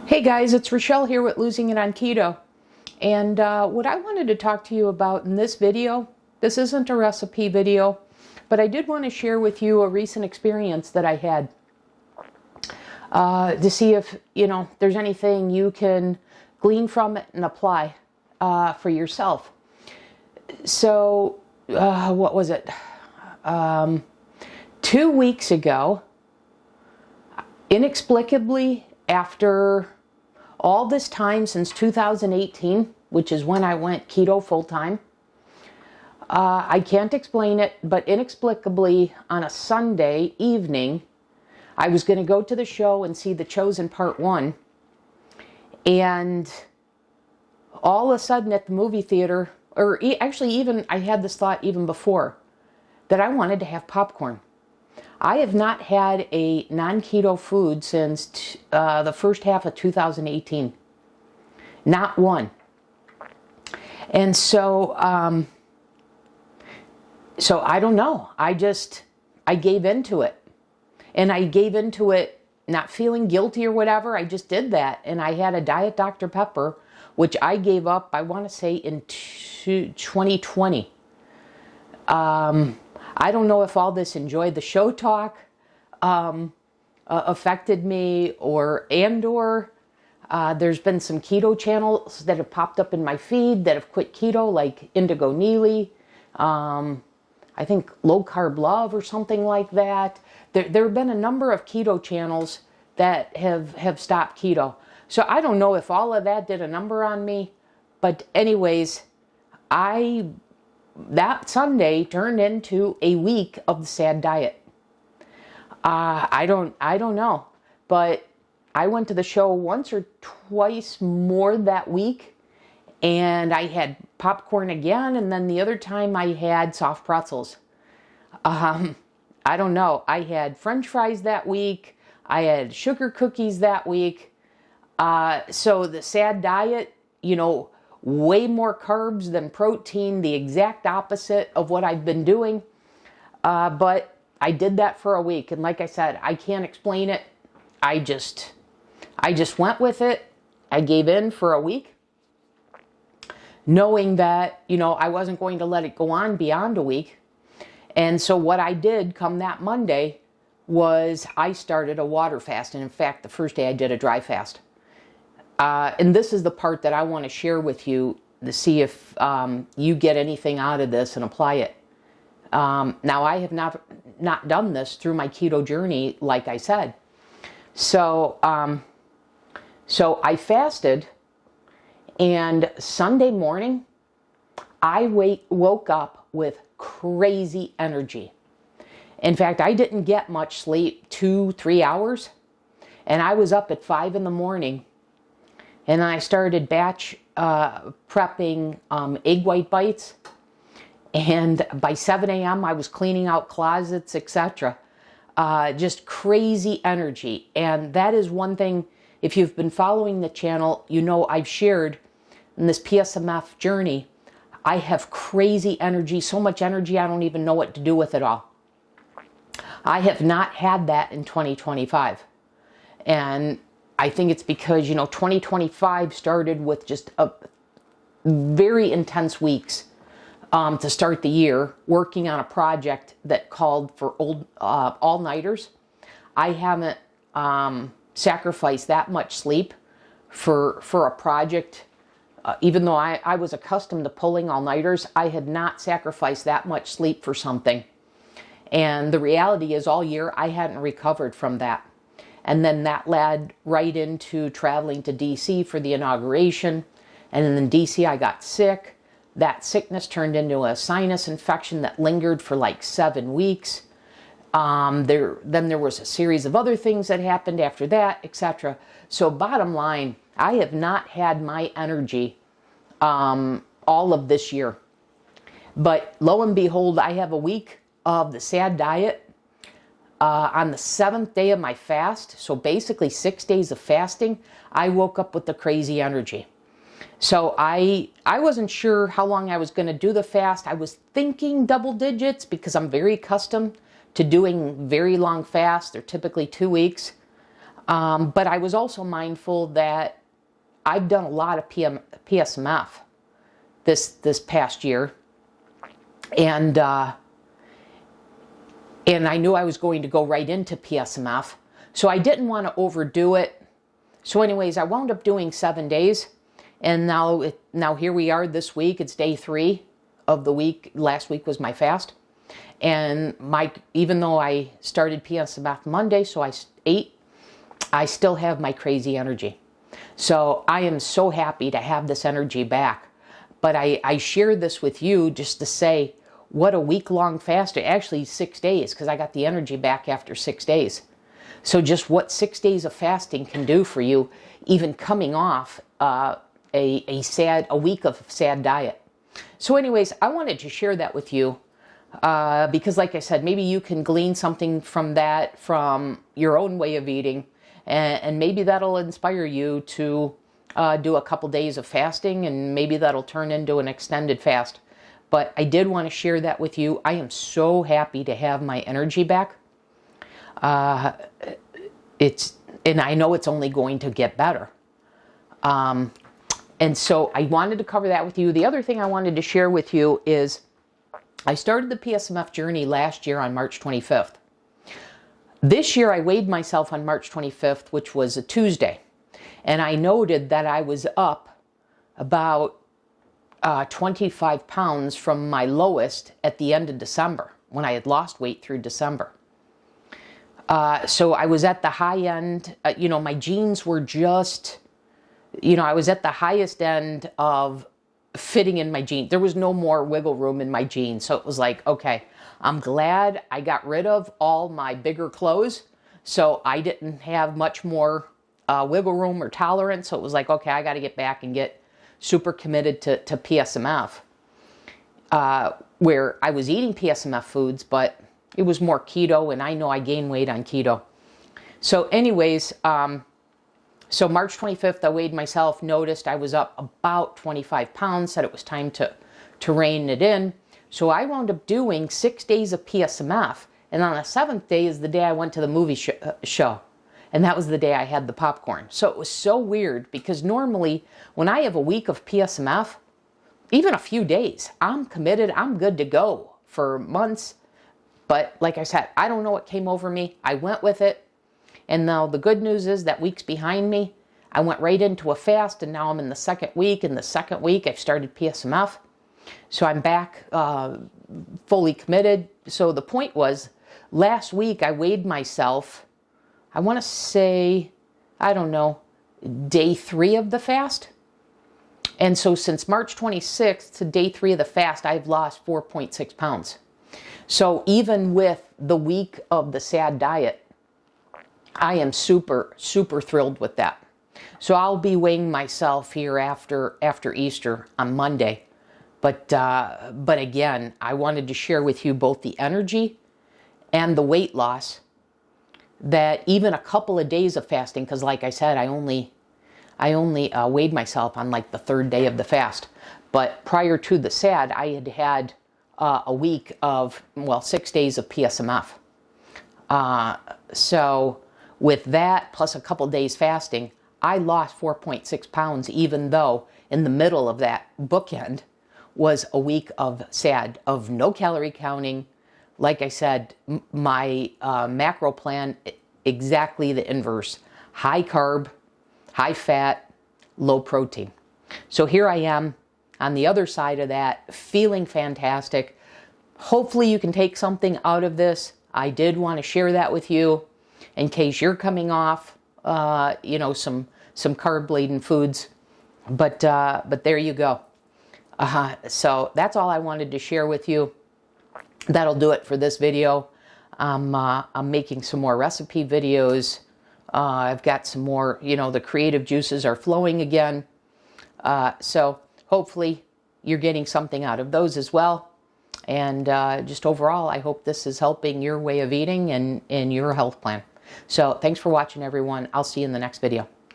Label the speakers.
Speaker 1: Hey guys, it's Rochelle here with Losing It on Keto. And what I wanted to talk to you about in this video, this isn't a recipe video, but I did want to share with you a recent experience that I had to see if, there's anything you can glean from it and apply for yourself. So, what was it? 2 weeks ago, inexplicably, after all this time since 2018, which is when I went keto full time, I can't explain it, but inexplicably on a Sunday evening, I was going to go to the show and see The Chosen Part 1. And all of a sudden at the movie theater, or actually even I had this thought even before, that I wanted to have popcorn. I have not had a non-keto food since the first half of 2018. Not one. And so I don't know. I gave into it. And I gave into it not feeling guilty or whatever. I just did that. And I had a Diet Dr. Pepper, which I gave up, I want to say, in 2020. I don't know if all this enjoy the show talk affected me or there's been some keto channels that have popped up in my feed that have quit keto, like Indigo Neely, I think Low Carb Love or something like that. There have been a number of keto channels that have stopped keto. So I don't know if all of that did a number on me, but anyways, that Sunday turned into a week of the sad diet. I don't know, but I went to the show once or twice more that week, and I had popcorn again, and then the other time I had soft pretzels. I don't know. I had French fries that week. I had sugar cookies that week. So the sad diet, way more carbs than protein, the exact opposite of what I've been doing. But I did that for a week. And like I said, I can't explain it. I just went with it. I gave in for a week, knowing that, I wasn't going to let it go on beyond a week. And so what I did come that Monday was I started a water fast. And in fact, the first day I did a dry fast. And this is the part that I want to share with you to see if you get anything out of this and apply it. Now, I have not done this through my keto journey, like I said. So I fasted, and Sunday morning, I woke up with crazy energy. In fact, I didn't get much sleep, 2-3 hours, and I was up at 5 in the morning. And I started batch prepping egg white bites. And by 7 a.m. I was cleaning out closets, etc. Just crazy energy. And that is one thing, if you've been following the channel, I've shared in this PSMF journey, I have crazy energy, so much energy I don't even know what to do with it all. I have not had that in 2025. And I think it's because, 2025 started with just a very intense weeks to start the year, working on a project that called for all-nighters. I haven't sacrificed that much sleep for a project. Even though I was accustomed to pulling all-nighters, I had not sacrificed that much sleep for something. And the reality is all year I hadn't recovered from that. And then that led right into traveling to DC for the inauguration. And then in DC, I got sick. That sickness turned into a sinus infection that lingered for like 7 weeks. Then there was a series of other things that happened after that, etc. So bottom line, I have not had my energy all of this year. But lo and behold, I have a week of the sad diet. On the 7th day of my fast, so basically 6 days of fasting, I woke up with the crazy energy. So I wasn't sure how long I was going to do the fast. I was thinking double digits because I'm very accustomed to doing very long fasts. They're typically 2 weeks. But I was also mindful that I've done a lot of PSMF this past year, and I knew I was going to go right into PSMF, so I didn't want to overdo it. So anyways, I wound up doing 7 days, and now here we are this week. It's day 3 of the week. Last week was my fast, and even though I started PSMF Monday, so I ate, I still have my crazy energy. So I am so happy to have this energy back. But I shared this with you just to say what a week-long fast, actually 6 days, because I got the energy back after 6 days. So just what 6 days of fasting can do for you, even coming off a week of sad diet. So anyways, I wanted to share that with you because like I said, maybe you can glean something from that, from your own way of eating, and maybe that'll inspire you to do a couple days of fasting, and maybe that'll turn into an extended fast. But I did want to share that with you. I am so happy to have my energy back. And I know it's only going to get better. And so I wanted to cover that with you. The other thing I wanted to share with you is I started the PSMF journey last year on March 25th. This year I weighed myself on March 25th, which was a Tuesday. And I noted that I was up about 25 pounds from my lowest at the end of December, when I had lost weight through December. So I was at the high end, my jeans were just, I was at the highest end of fitting in my jeans. There was no more wiggle room in my jeans. So it was like, okay, I'm glad I got rid of all my bigger clothes. So I didn't have much more wiggle room or tolerance. So it was like, okay, I got to get back and get super committed to PSMF, where I was eating PSMF foods, but it was more keto, and I know I gained weight on keto. So anyways, so March 25th, I weighed myself, noticed I was up about 25 pounds, said it was time to rein it in. So I wound up doing 6 days of PSMF, and on the 7th day is the day I went to the movie show. And that was the day I had the popcorn. So it was so weird, because normally when I have a week of PSMF, even a few days, I'm committed, I'm good to go for months. But like I said, I don't know what came over me. I went with it. And now the good news is that week's behind me. I went right into a fast, and now I'm in the 2nd week. In the 2nd week, I've started PSMF. So I'm back fully committed. So the point was, last week I weighed myself, I want to say, I don't know, day 3 of the fast. And so since March 26th to day 3 of the fast, I've lost 4.6 pounds. So even with the week of the sad diet, I am super, super thrilled with that. So I'll be weighing myself here after Easter on Monday. But again, I wanted to share with you both the energy and the weight loss, that even a couple of days of fasting, because like I said, I only weighed myself on like the 3rd day of the fast. But prior to the sad, I had a week of, 6 days of PSMF. So with that, plus a couple days fasting, I lost 4.6 pounds, even though in the middle of that bookend was a week of sad, of no calorie counting. Like I said, my macro plan, exactly the inverse. High carb, high fat, low protein. So here I am on the other side of that, feeling fantastic. Hopefully you can take something out of this. I did want to share that with you in case you're coming off, some carb-laden foods. But there you go. So that's all I wanted to share with you. That'll do it for this video. I'm making some more recipe videos. I've got some more, the creative juices are flowing again. So hopefully you're getting something out of those as well. And just overall, I hope this is helping your way of eating and your health plan. So thanks for watching, everyone. I'll see you in the next video.